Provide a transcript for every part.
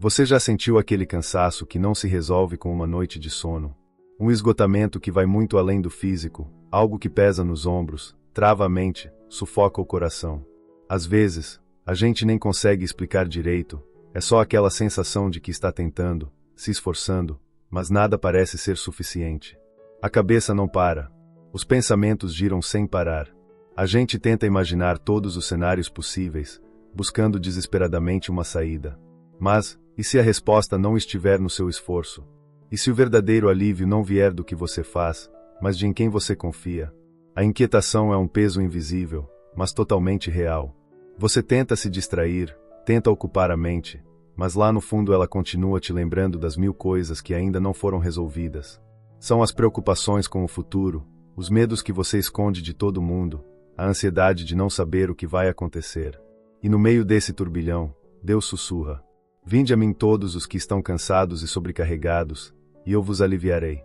Você já sentiu aquele cansaço que não se resolve com uma noite de sono? Um esgotamento que vai muito além do físico, algo que pesa nos ombros, trava a mente, sufoca o coração. Às vezes, a gente nem consegue explicar direito, é só aquela sensação de que está tentando, se esforçando, mas nada parece ser suficiente. A cabeça não para. Os pensamentos giram sem parar. A gente tenta imaginar todos os cenários possíveis, buscando desesperadamente uma saída. Mas, e se a resposta não estiver no seu esforço? E se o verdadeiro alívio não vier do que você faz, mas de em quem você confia? A inquietação é um peso invisível, mas totalmente real. Você tenta se distrair, tenta ocupar a mente, mas lá no fundo ela continua te lembrando das 1000 coisas que ainda não foram resolvidas. São as preocupações com o futuro, os medos que você esconde de todo mundo, a ansiedade de não saber o que vai acontecer. E no meio desse turbilhão, Deus sussurra: Vinde a mim todos os que estão cansados e sobrecarregados, e eu vos aliviarei.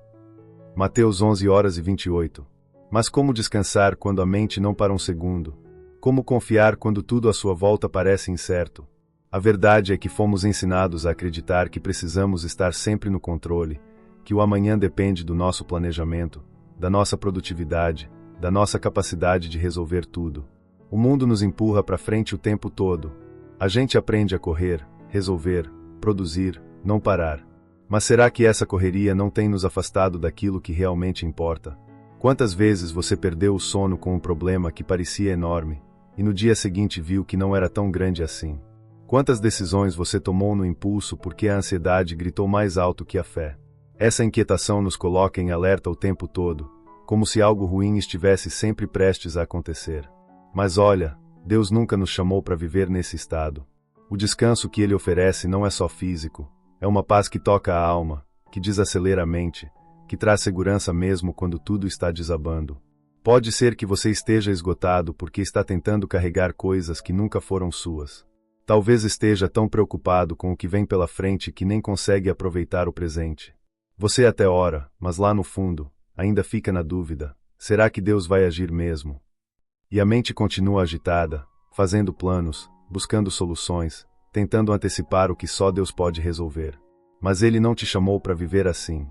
Mateus 11h28. Mas como descansar quando a mente não para um segundo? Como confiar quando tudo à sua volta parece incerto? A verdade é que fomos ensinados a acreditar que precisamos estar sempre no controle, que o amanhã depende do nosso planejamento, da nossa produtividade, da nossa capacidade de resolver tudo. O mundo nos empurra para frente o tempo todo. A gente aprende a correr, resolver, produzir, não parar. Mas será que essa correria não tem nos afastado daquilo que realmente importa? Quantas vezes você perdeu o sono com um problema que parecia enorme, e no dia seguinte viu que não era tão grande assim? Quantas decisões você tomou no impulso porque a ansiedade gritou mais alto que a fé? Essa inquietação nos coloca em alerta o tempo todo, como se algo ruim estivesse sempre prestes a acontecer. Mas olha, Deus nunca nos chamou para viver nesse estado. O descanso que Ele oferece não é só físico, é uma paz que toca a alma, que desacelera a mente, que traz segurança mesmo quando tudo está desabando. Pode ser que você esteja esgotado porque está tentando carregar coisas que nunca foram suas. Talvez esteja tão preocupado com o que vem pela frente que nem consegue aproveitar o presente. Você até ora, mas lá no fundo, ainda fica na dúvida: será que Deus vai agir mesmo? E a mente continua agitada, fazendo planos, buscando soluções, tentando antecipar o que só Deus pode resolver. Mas Ele não te chamou para viver assim.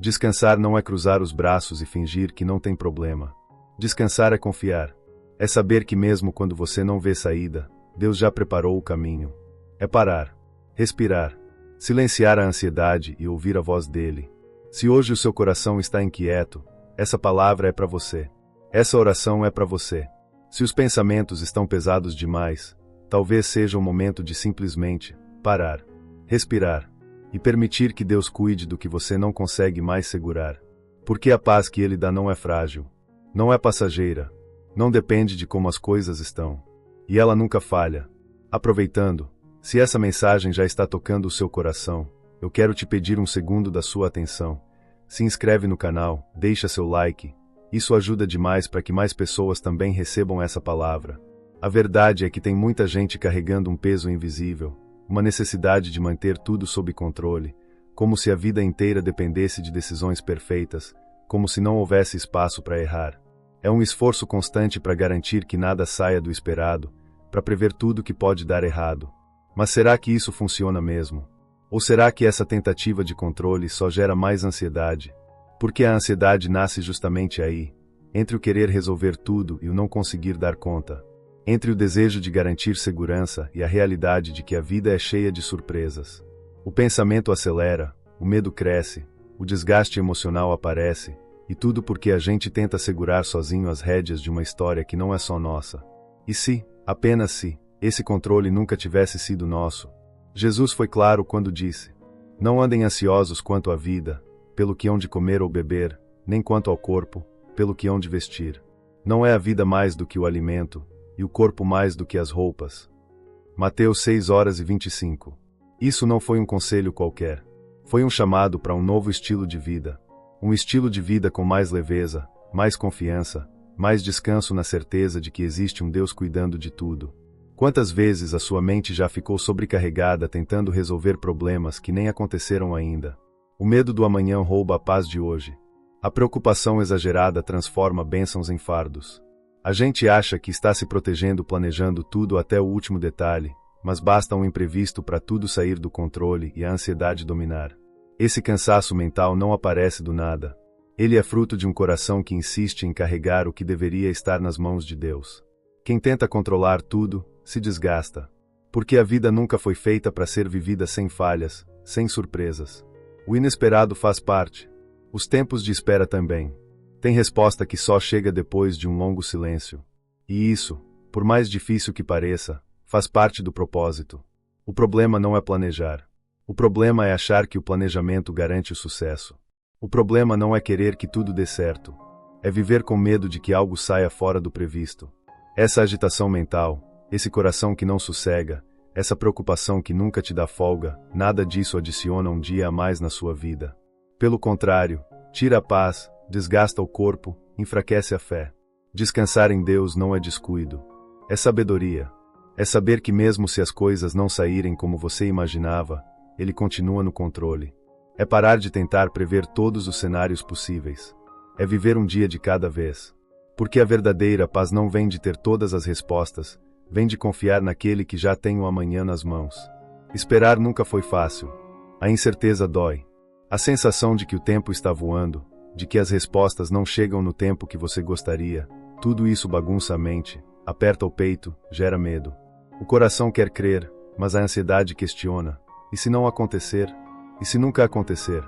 Descansar não é cruzar os braços e fingir que não tem problema. Descansar é confiar. É saber que mesmo quando você não vê saída, Deus já preparou o caminho. É parar, respirar, silenciar a ansiedade e ouvir a voz dele. Se hoje o seu coração está inquieto, essa palavra é para você. Essa oração é para você. Se os pensamentos estão pesados demais, talvez seja o momento de simplesmente parar, respirar e permitir que Deus cuide do que você não consegue mais segurar. Porque a paz que Ele dá não é frágil, não é passageira, não depende de como as coisas estão. E ela nunca falha. Aproveitando, se essa mensagem já está tocando o seu coração, eu quero te pedir um segundo da sua atenção. Se inscreve no canal, deixa seu like. Isso ajuda demais para que mais pessoas também recebam essa palavra. A verdade é que tem muita gente carregando um peso invisível, uma necessidade de manter tudo sob controle, como se a vida inteira dependesse de decisões perfeitas, como se não houvesse espaço para errar. É um esforço constante para garantir que nada saia do esperado, para prever tudo que pode dar errado. Mas será que isso funciona mesmo? Ou será que essa tentativa de controle só gera mais ansiedade? Porque a ansiedade nasce justamente aí, entre o querer resolver tudo e o não conseguir dar conta. Entre o desejo de garantir segurança e a realidade de que a vida é cheia de surpresas. O pensamento acelera, o medo cresce, o desgaste emocional aparece, e tudo porque a gente tenta segurar sozinho as rédeas de uma história que não é só nossa. E se, apenas se, esse controle nunca tivesse sido nosso? Jesus foi claro quando disse: Não andem ansiosos quanto à vida, pelo que hão de comer ou beber, nem quanto ao corpo, pelo que hão de vestir. Não é a vida mais do que o alimento, e o corpo mais do que as roupas. Mateus 6h25. Isso não foi um conselho qualquer. Foi um chamado para um novo estilo de vida. Um estilo de vida com mais leveza, mais confiança, mais descanso na certeza de que existe um Deus cuidando de tudo. Quantas vezes a sua mente já ficou sobrecarregada tentando resolver problemas que nem aconteceram ainda? O medo do amanhã rouba a paz de hoje. A preocupação exagerada transforma bênçãos em fardos. A gente acha que está se protegendo planejando tudo até o último detalhe, mas basta um imprevisto para tudo sair do controle e a ansiedade dominar. Esse cansaço mental não aparece do nada. Ele é fruto de um coração que insiste em carregar o que deveria estar nas mãos de Deus. Quem tenta controlar tudo, se desgasta. Porque a vida nunca foi feita para ser vivida sem falhas, sem surpresas. O inesperado faz parte. Os tempos de espera também. Tem resposta que só chega depois de um longo silêncio. E isso, por mais difícil que pareça, faz parte do propósito. O problema não é planejar. O problema é achar que o planejamento garante o sucesso. O problema não é querer que tudo dê certo. É viver com medo de que algo saia fora do previsto. Essa agitação mental, esse coração que não sossega, essa preocupação que nunca te dá folga, nada disso adiciona um dia a mais na sua vida. Pelo contrário, tira a paz, desgasta o corpo, enfraquece a fé. Descansar em Deus não é descuido. É sabedoria. É saber que mesmo se as coisas não saírem como você imaginava, Ele continua no controle. É parar de tentar prever todos os cenários possíveis. É viver um dia de cada vez. Porque a verdadeira paz não vem de ter todas as respostas, vem de confiar naquele que já tem o amanhã nas mãos. Esperar nunca foi fácil. A incerteza dói. A sensação de que o tempo está voando, de que as respostas não chegam no tempo que você gostaria, tudo isso bagunça a mente, aperta o peito, gera medo. O coração quer crer, mas a ansiedade questiona. E se não acontecer? E se nunca acontecer?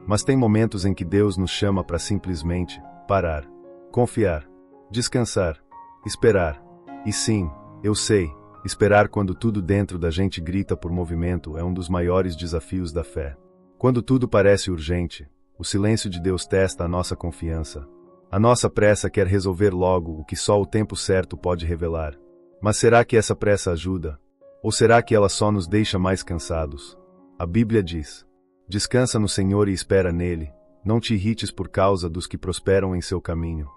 Mas tem momentos em que Deus nos chama para simplesmente parar, confiar, descansar, esperar. E sim, eu sei, esperar quando tudo dentro da gente grita por movimento é um dos maiores desafios da fé. Quando tudo parece urgente, o silêncio de Deus testa a nossa confiança. A nossa pressa quer resolver logo o que só o tempo certo pode revelar. Mas será que essa pressa ajuda? Ou será que ela só nos deixa mais cansados? A Bíblia diz: descansa no Senhor e espera nele, não te irrites por causa dos que prosperam em seu caminho.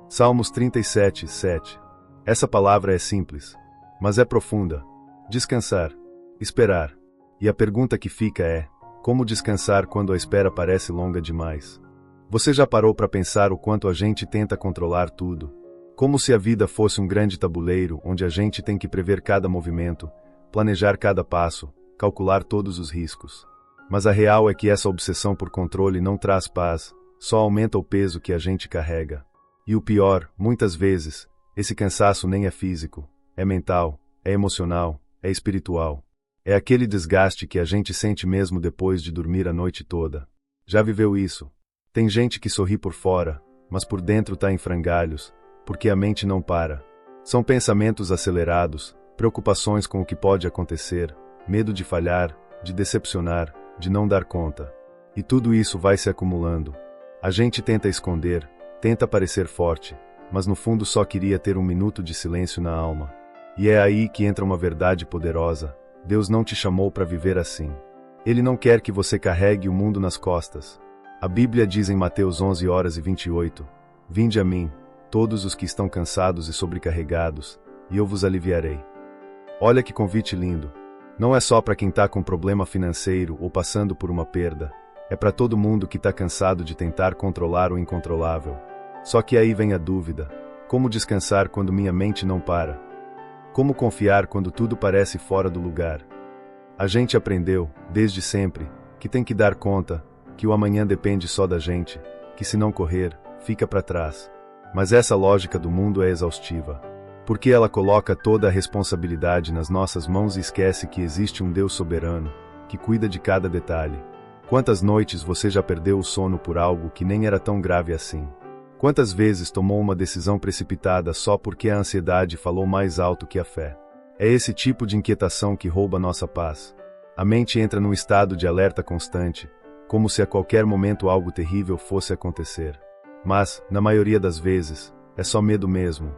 Salmos 37, 7. Essa palavra é simples, mas é profunda. Descansar, esperar. E a pergunta que fica é: como descansar quando a espera parece longa demais? Você já parou para pensar o quanto a gente tenta controlar tudo? Como se a vida fosse um grande tabuleiro onde a gente tem que prever cada movimento, planejar cada passo, calcular todos os riscos. Mas a real é que essa obsessão por controle não traz paz, só aumenta o peso que a gente carrega. E o pior, muitas vezes, esse cansaço nem é físico, é mental, é emocional, é espiritual. É aquele desgaste que a gente sente mesmo depois de dormir a noite toda. Já viveu isso? Tem gente que sorri por fora, mas por dentro tá em frangalhos, porque a mente não para. São pensamentos acelerados, preocupações com o que pode acontecer, medo de falhar, de decepcionar, de não dar conta. E tudo isso vai se acumulando. A gente tenta esconder, tenta parecer forte, mas no fundo só queria ter um minuto de silêncio na alma. E é aí que entra uma verdade poderosa: Deus não te chamou para viver assim. Ele não quer que você carregue o mundo nas costas. A Bíblia diz em Mateus 11:28, vinde a mim, todos os que estão cansados e sobrecarregados, e eu vos aliviarei. Olha que convite lindo. Não é só para quem está com problema financeiro ou passando por uma perda, é para todo mundo que está cansado de tentar controlar o incontrolável. Só que aí vem a dúvida: como descansar quando minha mente não para? Como confiar quando tudo parece fora do lugar? A gente aprendeu, desde sempre, que tem que dar conta, que o amanhã depende só da gente, que se não correr, fica para trás. Mas essa lógica do mundo é exaustiva. Porque ela coloca toda a responsabilidade nas nossas mãos e esquece que existe um Deus soberano, que cuida de cada detalhe. Quantas noites você já perdeu o sono por algo que nem era tão grave assim? Quantas vezes tomou uma decisão precipitada só porque a ansiedade falou mais alto que a fé? É esse tipo de inquietação que rouba nossa paz. A mente entra num estado de alerta constante, como se a qualquer momento algo terrível fosse acontecer. Mas, na maioria das vezes, é só medo mesmo.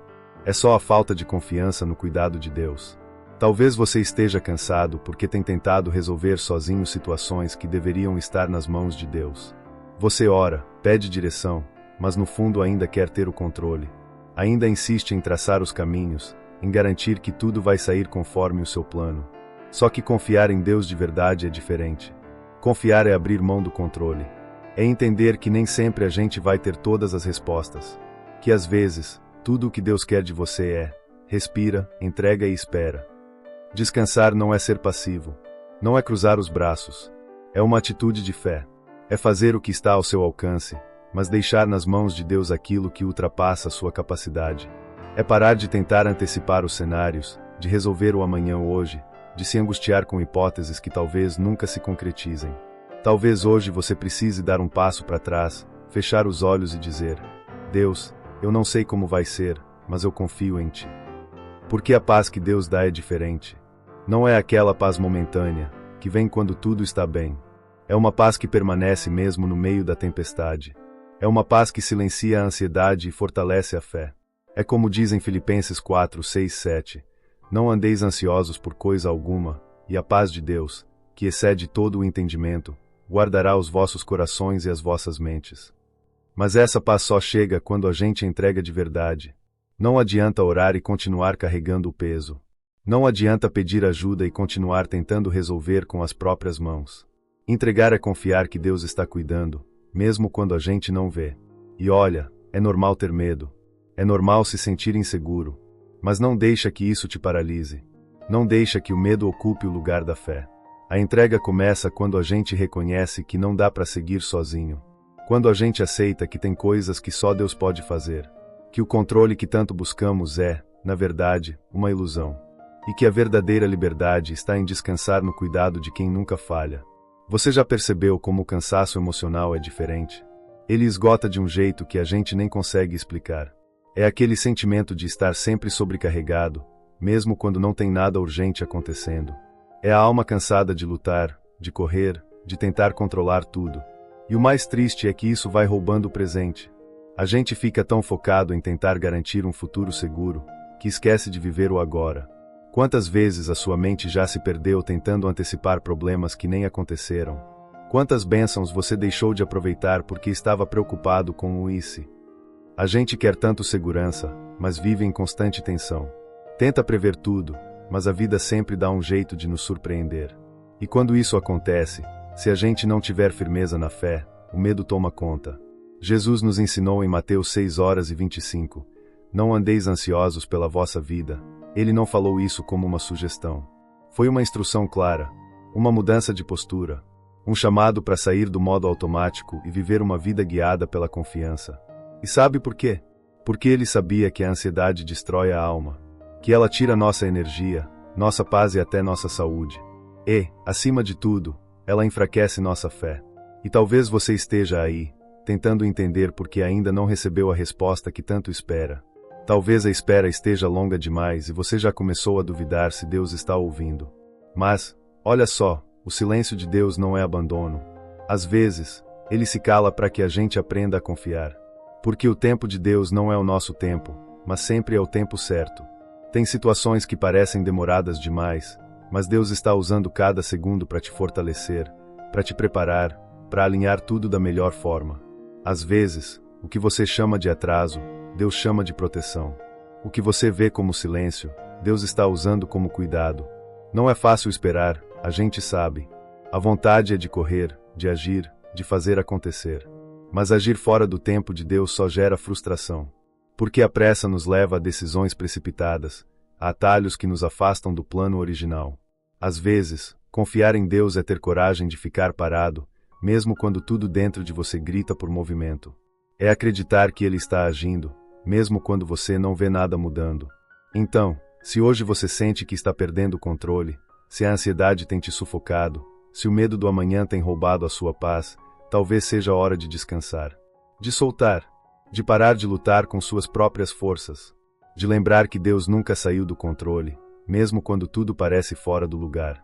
É só a falta de confiança no cuidado de Deus. Talvez você esteja cansado porque tem tentado resolver sozinho situações que deveriam estar nas mãos de Deus. Você ora, pede direção, mas no fundo ainda quer ter o controle. Ainda insiste em traçar os caminhos, em garantir que tudo vai sair conforme o seu plano. Só que confiar em Deus de verdade é diferente. Confiar é abrir mão do controle. É entender que nem sempre a gente vai ter todas as respostas. Que às vezes, tudo o que Deus quer de você é: respira, entrega e espera. Descansar não é ser passivo. Não é cruzar os braços. É uma atitude de fé. É fazer o que está ao seu alcance, mas deixar nas mãos de Deus aquilo que ultrapassa a sua capacidade. É parar de tentar antecipar os cenários, de resolver o amanhã hoje, de se angustiar com hipóteses que talvez nunca se concretizem. Talvez hoje você precise dar um passo para trás, fechar os olhos e dizer: Deus, eu não sei como vai ser, mas eu confio em Ti. Porque a paz que Deus dá é diferente. Não é aquela paz momentânea, que vem quando tudo está bem. É uma paz que permanece mesmo no meio da tempestade. É uma paz que silencia a ansiedade e fortalece a fé. É como diz em Filipenses 4, 6, 7. Não andeis ansiosos por coisa alguma, e a paz de Deus, que excede todo o entendimento, guardará os vossos corações e as vossas mentes. Mas essa paz só chega quando a gente entrega de verdade. Não adianta orar e continuar carregando o peso. Não adianta pedir ajuda e continuar tentando resolver com as próprias mãos. Entregar é confiar que Deus está cuidando, mesmo quando a gente não vê. E olha, é normal ter medo. É normal se sentir inseguro. Mas não deixa que isso te paralise. Não deixa que o medo ocupe o lugar da fé. A entrega começa quando a gente reconhece que não dá para seguir sozinho. Quando a gente aceita que tem coisas que só Deus pode fazer. Que o controle que tanto buscamos é, na verdade, uma ilusão. E que a verdadeira liberdade está em descansar no cuidado de quem nunca falha. Você já percebeu como o cansaço emocional é diferente? Ele esgota de um jeito que a gente nem consegue explicar. É aquele sentimento de estar sempre sobrecarregado, mesmo quando não tem nada urgente acontecendo. É a alma cansada de lutar, de correr, de tentar controlar tudo. E o mais triste é que isso vai roubando o presente. A gente fica tão focado em tentar garantir um futuro seguro, que esquece de viver o agora. Quantas vezes a sua mente já se perdeu tentando antecipar problemas que nem aconteceram? Quantas bênçãos você deixou de aproveitar porque estava preocupado com o e se? A gente quer tanto segurança, mas vive em constante tensão. Tenta prever tudo, mas a vida sempre dá um jeito de nos surpreender. E quando isso acontece, se a gente não tiver firmeza na fé, o medo toma conta. Jesus nos ensinou em Mateus 6:25, não andeis ansiosos pela vossa vida. Ele não falou isso como uma sugestão. Foi uma instrução clara, uma mudança de postura, um chamado para sair do modo automático e viver uma vida guiada pela confiança. E sabe por quê? Porque ele sabia que a ansiedade destrói a alma, que ela tira nossa energia, nossa paz e até nossa saúde. E, acima de tudo, ela enfraquece nossa fé. E talvez você esteja aí, tentando entender por que ainda não recebeu a resposta que tanto espera. Talvez a espera esteja longa demais e você já começou a duvidar se Deus está ouvindo. Mas, olha só, o silêncio de Deus não é abandono. Às vezes, ele se cala para que a gente aprenda a confiar. Porque o tempo de Deus não é o nosso tempo, mas sempre é o tempo certo. Tem situações que parecem demoradas demais, mas Deus está usando cada segundo para te fortalecer, para te preparar, para alinhar tudo da melhor forma. Às vezes, o que você chama de atraso, Deus chama de proteção. O que você vê como silêncio, Deus está usando como cuidado. Não é fácil esperar, a gente sabe. A vontade é de correr, de agir, de fazer acontecer. Mas agir fora do tempo de Deus só gera frustração. Porque a pressa nos leva a decisões precipitadas, a atalhos que nos afastam do plano original. Às vezes, confiar em Deus é ter coragem de ficar parado, mesmo quando tudo dentro de você grita por movimento. É acreditar que Ele está agindo, mesmo quando você não vê nada mudando. Então, se hoje você sente que está perdendo o controle, se a ansiedade tem te sufocado, se o medo do amanhã tem roubado a sua paz, talvez seja a hora de descansar, de soltar, de parar de lutar com suas próprias forças, de lembrar que Deus nunca saiu do controle, mesmo quando tudo parece fora do lugar.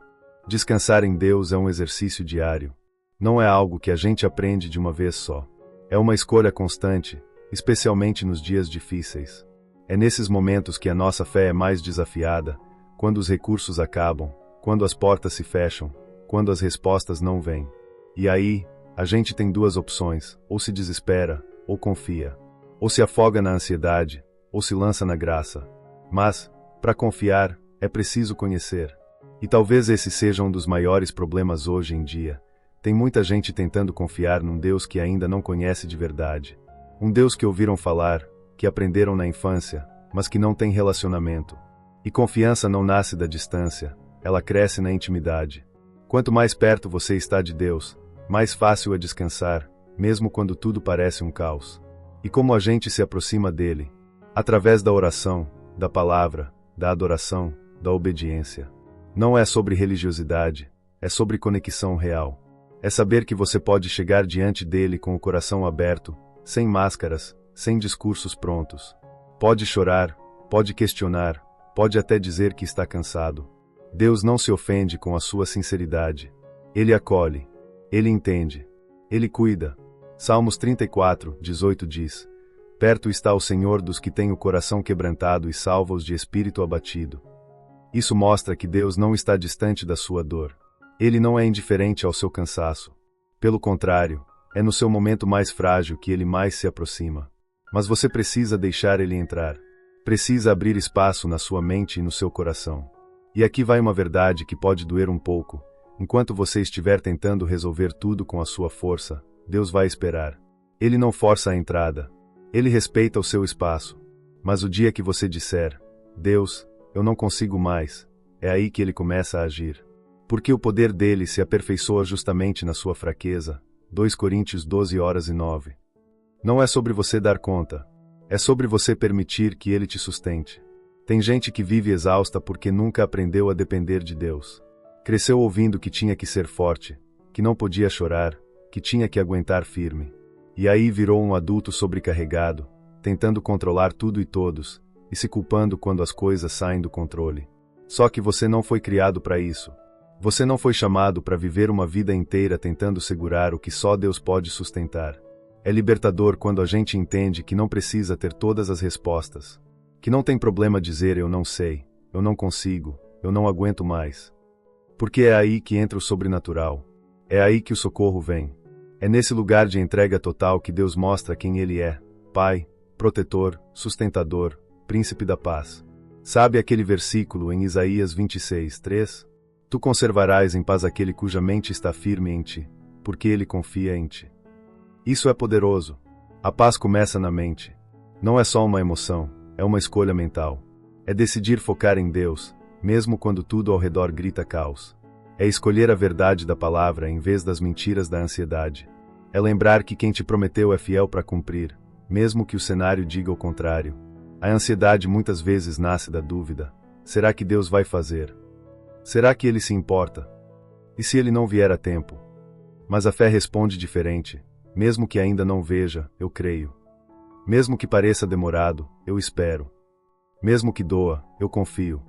Descansar em Deus é um exercício diário. Não é algo que a gente aprende de uma vez só. É uma escolha constante, especialmente nos dias difíceis. É nesses momentos que a nossa fé é mais desafiada, quando os recursos acabam, quando as portas se fecham, quando as respostas não vêm. E aí, a gente tem duas opções, ou se desespera, ou confia. Ou se afoga na ansiedade, ou se lança na graça. Mas, para confiar, é preciso conhecer. E talvez esse seja um dos maiores problemas hoje em dia. Tem muita gente tentando confiar num Deus que ainda não conhece de verdade. Um Deus que ouviram falar, que aprenderam na infância, mas que não tem relacionamento. E confiança não nasce da distância, ela cresce na intimidade. Quanto mais perto você está de Deus, mais fácil é descansar, mesmo quando tudo parece um caos. E como a gente se aproxima dele? Através da oração, da palavra, da adoração, da obediência. Não é sobre religiosidade, é sobre conexão real. É saber que você pode chegar diante dele com o coração aberto, sem máscaras, sem discursos prontos. Pode chorar, pode questionar, pode até dizer que está cansado. Deus não se ofende com a sua sinceridade. Ele acolhe. Ele entende. Ele cuida. Salmos 34, 18 diz: Perto está o Senhor dos que têm o coração quebrantado e salva-os de espírito abatido. Isso mostra que Deus não está distante da sua dor. Ele não é indiferente ao seu cansaço. Pelo contrário, é no seu momento mais frágil que ele mais se aproxima. Mas você precisa deixar ele entrar. Precisa abrir espaço na sua mente e no seu coração. E aqui vai uma verdade que pode doer um pouco. Enquanto você estiver tentando resolver tudo com a sua força, Deus vai esperar. Ele não força a entrada. Ele respeita o seu espaço. Mas o dia que você disser, Deus, eu não consigo mais, é aí que ele começa a agir. Porque o poder dele se aperfeiçoa justamente na sua fraqueza. 2 Coríntios 12:9. Não é sobre você dar conta. É sobre você permitir que ele te sustente. Tem gente que vive exausta porque nunca aprendeu a depender de Deus. Cresceu ouvindo que tinha que ser forte, que não podia chorar, que tinha que aguentar firme. E aí virou um adulto sobrecarregado, tentando controlar tudo e todos, e se culpando quando as coisas saem do controle. Só que você não foi criado para isso. Você não foi chamado para viver uma vida inteira tentando segurar o que só Deus pode sustentar. É libertador quando a gente entende que não precisa ter todas as respostas. Que não tem problema dizer eu não sei, eu não consigo, eu não aguento mais. Porque é aí que entra o sobrenatural. É aí que o socorro vem. É nesse lugar de entrega total que Deus mostra quem Ele é: Pai, protetor, sustentador, príncipe da paz. Sabe aquele versículo em Isaías 26:3? Tu conservarás em paz aquele cuja mente está firme em ti, porque ele confia em ti. Isso é poderoso. A paz começa na mente. Não é só uma emoção, é uma escolha mental. É decidir focar em Deus, mesmo quando tudo ao redor grita caos. É escolher a verdade da palavra em vez das mentiras da ansiedade. É lembrar que quem te prometeu é fiel para cumprir, mesmo que o cenário diga o contrário. A ansiedade muitas vezes nasce da dúvida: será que Deus vai fazer? Será que Ele se importa? E se Ele não vier a tempo? Mas a fé responde diferente: mesmo que ainda não veja, eu creio. Mesmo que pareça demorado, eu espero. Mesmo que doa, eu confio.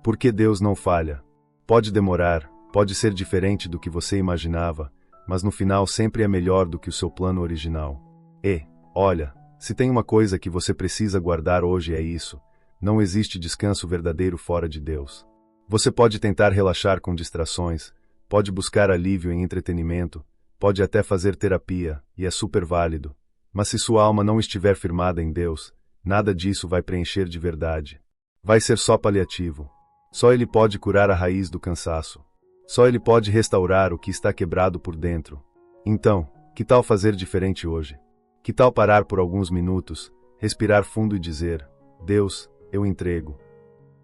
Porque Deus não falha. Pode demorar, pode ser diferente do que você imaginava, mas no final sempre é melhor do que o seu plano original. E, olha, se tem uma coisa que você precisa guardar hoje é isso: não existe descanso verdadeiro fora de Deus. Você pode tentar relaxar com distrações, pode buscar alívio em entretenimento, pode até fazer terapia, e é super válido. Mas se sua alma não estiver firmada em Deus, nada disso vai preencher de verdade. Vai ser só paliativo. Só Ele pode curar a raiz do cansaço. Só Ele pode restaurar o que está quebrado por dentro. Então, que tal fazer diferente hoje? Que tal parar por alguns minutos, respirar fundo e dizer: Deus, eu entrego.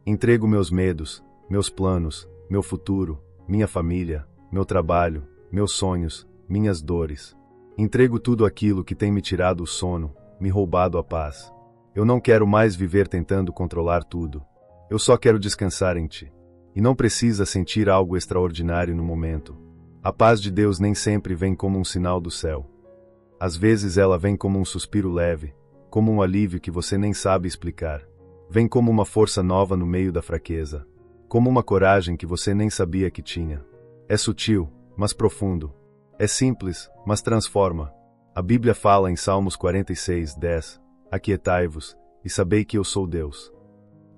Entrego meus medos, meus planos, meu futuro, minha família, meu trabalho, meus sonhos, minhas dores. Entrego tudo aquilo que tem me tirado o sono, me roubado a paz. Eu não quero mais viver tentando controlar tudo. Eu só quero descansar em Ti. E não precisa sentir algo extraordinário no momento. A paz de Deus nem sempre vem como um sinal do céu. Às vezes ela vem como um suspiro leve, como um alívio que você nem sabe explicar. Vem como uma força nova no meio da fraqueza. Como uma coragem que você nem sabia que tinha. É sutil, mas profundo. É simples, mas transforma. A Bíblia fala em Salmos 46:10, aquietai-vos, e sabei que eu sou Deus.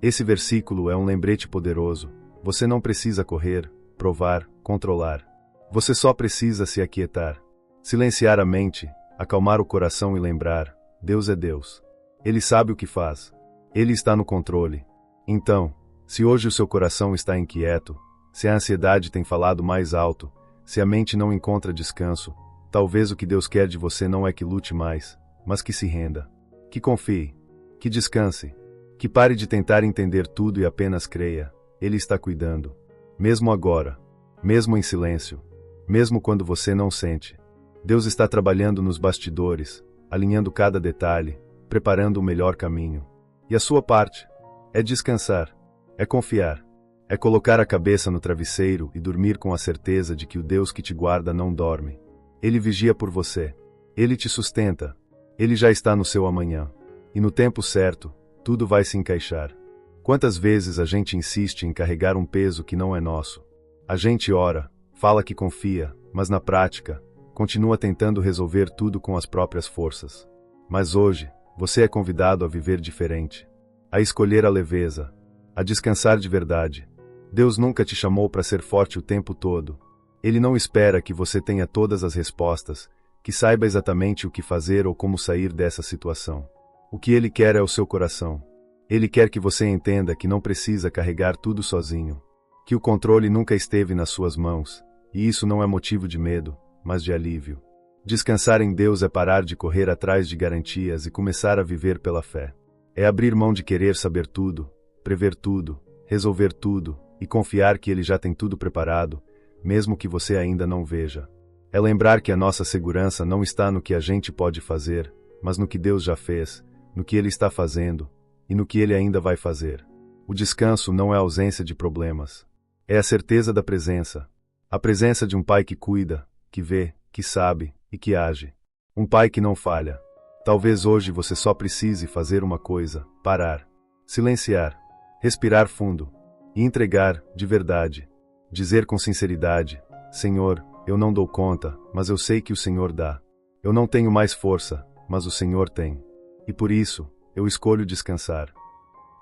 Esse versículo é um lembrete poderoso. Você não precisa correr, provar, controlar. Você só precisa se aquietar. Silenciar a mente, acalmar o coração e lembrar: Deus é Deus. Ele sabe o que faz. Ele está no controle. Então, se hoje o seu coração está inquieto, se a ansiedade tem falado mais alto, se a mente não encontra descanso, talvez o que Deus quer de você não é que lute mais, mas que se renda. Que confie. Que descanse. Que pare de tentar entender tudo e apenas creia. Ele está cuidando. Mesmo agora. Mesmo em silêncio. Mesmo quando você não sente. Deus está trabalhando nos bastidores, alinhando cada detalhe, preparando o melhor caminho. E a sua parte é descansar, é confiar, é colocar a cabeça no travesseiro e dormir com a certeza de que o Deus que te guarda não dorme. Ele vigia por você. Ele te sustenta. Ele já está no seu amanhã. E no tempo certo, tudo vai se encaixar. Quantas vezes a gente insiste em carregar um peso que não é nosso? A gente ora, fala que confia, mas na prática, continua tentando resolver tudo com as próprias forças. Mas hoje, você é convidado a viver diferente. A escolher a leveza. A descansar de verdade. Deus nunca te chamou para ser forte o tempo todo. Ele não espera que você tenha todas as respostas, que saiba exatamente o que fazer ou como sair dessa situação. O que Ele quer é o seu coração. Ele quer que você entenda que não precisa carregar tudo sozinho. Que o controle nunca esteve nas suas mãos, e isso não é motivo de medo, mas de alívio. Descansar em Deus é parar de correr atrás de garantias e começar a viver pela fé. É abrir mão de querer saber tudo, prever tudo, resolver tudo, e confiar que Ele já tem tudo preparado, mesmo que você ainda não veja. É lembrar que a nossa segurança não está no que a gente pode fazer, mas no que Deus já fez, no que Ele está fazendo, e no que Ele ainda vai fazer. O descanso não é a ausência de problemas. É a certeza da presença. A presença de um Pai que cuida, que vê, que sabe e que age. Um Pai que não falha. Talvez hoje você só precise fazer uma coisa: parar, silenciar, respirar fundo e entregar, de verdade. Dizer com sinceridade: Senhor, eu não dou conta, mas eu sei que o Senhor dá. Eu não tenho mais força, mas o Senhor tem. E por isso, eu escolho descansar.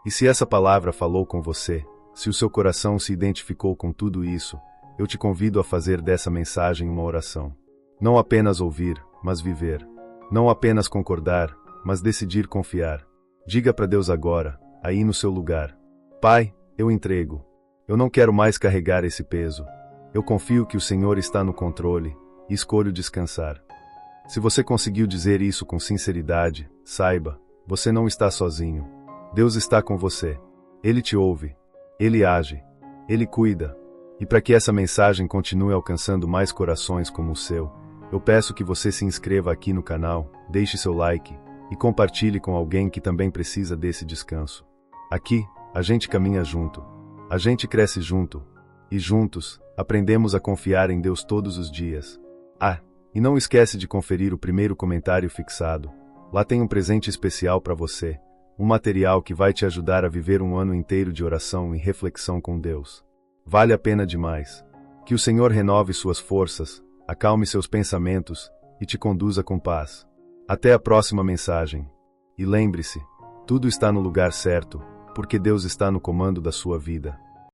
E se essa palavra falou com você, se o seu coração se identificou com tudo isso, eu te convido a fazer dessa mensagem uma oração. Não apenas ouvir, mas viver. Não apenas concordar, mas decidir confiar. Diga para Deus agora, aí no seu lugar: Pai, eu entrego. Eu não quero mais carregar esse peso. Eu confio que o Senhor está no controle, e escolho descansar. Se você conseguiu dizer isso com sinceridade, saiba, você não está sozinho. Deus está com você. Ele te ouve. Ele age. Ele cuida. E para que essa mensagem continue alcançando mais corações como o seu, eu peço que você se inscreva aqui no canal, deixe seu like e compartilhe com alguém que também precisa desse descanso. Aqui, a gente caminha junto. A gente cresce junto. E juntos, aprendemos a confiar em Deus todos os dias. Ah, e não esquece de conferir o primeiro comentário fixado. Lá tem um presente especial para você, um material que vai te ajudar a viver um ano inteiro de oração e reflexão com Deus. Vale a pena demais. Que o Senhor renove suas forças, acalme seus pensamentos e te conduza com paz. Até a próxima mensagem. E lembre-se, tudo está no lugar certo, porque Deus está no comando da sua vida.